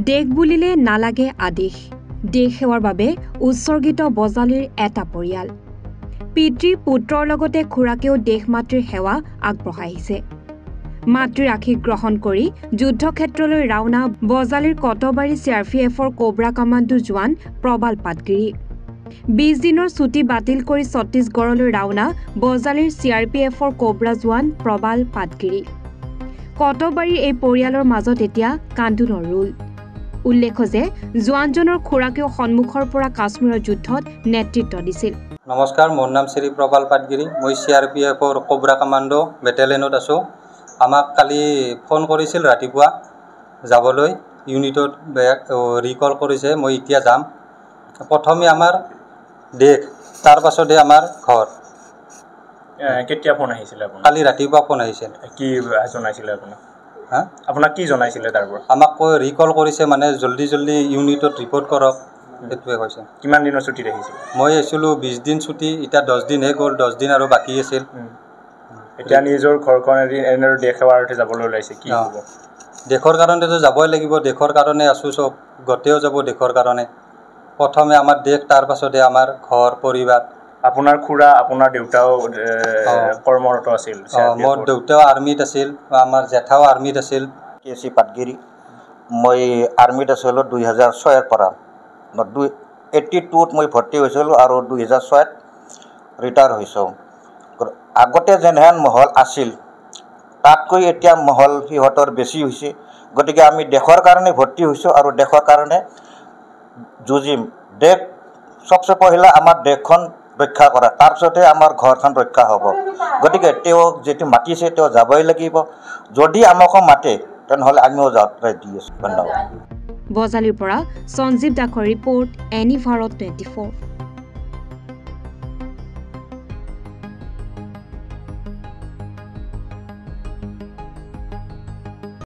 দেশ বুলিলে নালাগে আদেশ দেশ সেৱাৰ বাবে উৎসৰ্গিত বজালীৰ এটা পৰিয়াল পিতৃ পুত্ৰৰ লগতে খুৰাকেও দেশ মাতৃৰ সেৱা আগবঢ়াই আহিছে মাতৃৰ আশীষ গ্ৰহণ কৰি যুদ্ধক্ষেত্ৰলৈ ৰাওনা বজালীৰ কটবাৰী চিআৰপিএফৰ কোবৰা কমাণ্ডো জোৱান প্ৰবাল পাটগিৰি 20 দিনৰ ছুটি বাতিল কৰি ছত্তীশগড়লৈ ৰাওনা বজালীৰ চিআৰপিএফৰ কোবৰা জোৱান প্ৰবাল পাটগিৰি কটবাৰীৰ এই পৰিয়ালৰ মাজত এতিয়া কান্দোনৰ ৰোল উল্লেখ্য যে জোৱানজনৰ খুৰাকেও সন্মুখৰ পৰা কাশ্মীৰৰ যুদ্ধত নেতৃত্ব দিছিল নমস্কাৰ মোৰ নাম শ্ৰী প্ৰবাল পাটগিৰি মই চিআৰপিএফৰ কোবৰা কমাণ্ডো বেটেলিয়নত আছোঁ আমাক কালি ফোন কৰিছিল ৰাতিপুৱা যাবলৈ ইউনিটত ৰিকল কৰিছে মই এতিয়া যাম প্ৰথমে আমাৰ দেশ তাৰ পাছতে আমাৰ ঘৰ কেতিয়া ফোন আহিছিল আপোনাৰ কালি ৰাতিপুৱা ফোন আহিছিল কি জনাইছিল আপোনাক আপোনাক কি জনাইছিল তাৰপৰা আমাক ৰিকল কৰিছে মানে জলদি ইউনিটত ৰিপৰ্ট কৰক এইটোৱে কৈছে কিমান দিনৰ ছুটি আহিছিল মই আছিলোঁ 20 দিন ছুটি এতিয়া 10 দিনহে গ'ল 10 দিন আৰু বাকী আছিল এতিয়া নিজৰ ঘৰখন এনেদৰে দেশ সেৱাৰ অৰ্থে যাবলৈ ওলাইছে কি হ'ব দেশৰ কাৰণেতো যাবই লাগিব দেশৰ কাৰণে আছোঁ চব গোটেও যাব দেশৰ কাৰণে প্ৰথমে আমাৰ দেশ তাৰ পাছতে আমাৰ ঘৰ পৰিবাৰ আপোনাৰ খুৰা আপোনাৰ দেউতাও কৰ্মৰত আছিল মোৰ দেউতাও আৰ্মিত আছিল আমাৰ জেঠাও আৰ্মিত আছিল কেচি পাটগিৰি মই আৰ্মিত আছিলোঁ 2006 পৰা 82ত মই ভৰ্তি হৈছিলোঁ আৰু 2006ত ৰিটায়াৰ হৈছোঁ আগতে যেনেহেন মহল আছিল তাতকৈ এতিয়া মহল সিহঁতৰ বেছি হৈছে গতিকে আমি দেশৰ কাৰণে ভৰ্তি হৈছোঁ আৰু দেশৰ কাৰণে যুঁজিম দেশ সবচে পহিলা আমাৰ দেশখন ৰক্ষা কৰা তাৰপিছতে আমাৰ ঘৰখন ৰক্ষা হ'ব গতিকে তেওঁ যেটো মাতিছে তেওঁ যাবই লাগিব যদি আমাকো মাতে তেনেহ'লে আমিও যাত্ৰা দি আছোঁ ধন্যবাদ বজালীৰ পৰা সঞ্জীৱ দাসৰ ৰিপৰ্ট এনি ভাৰত 24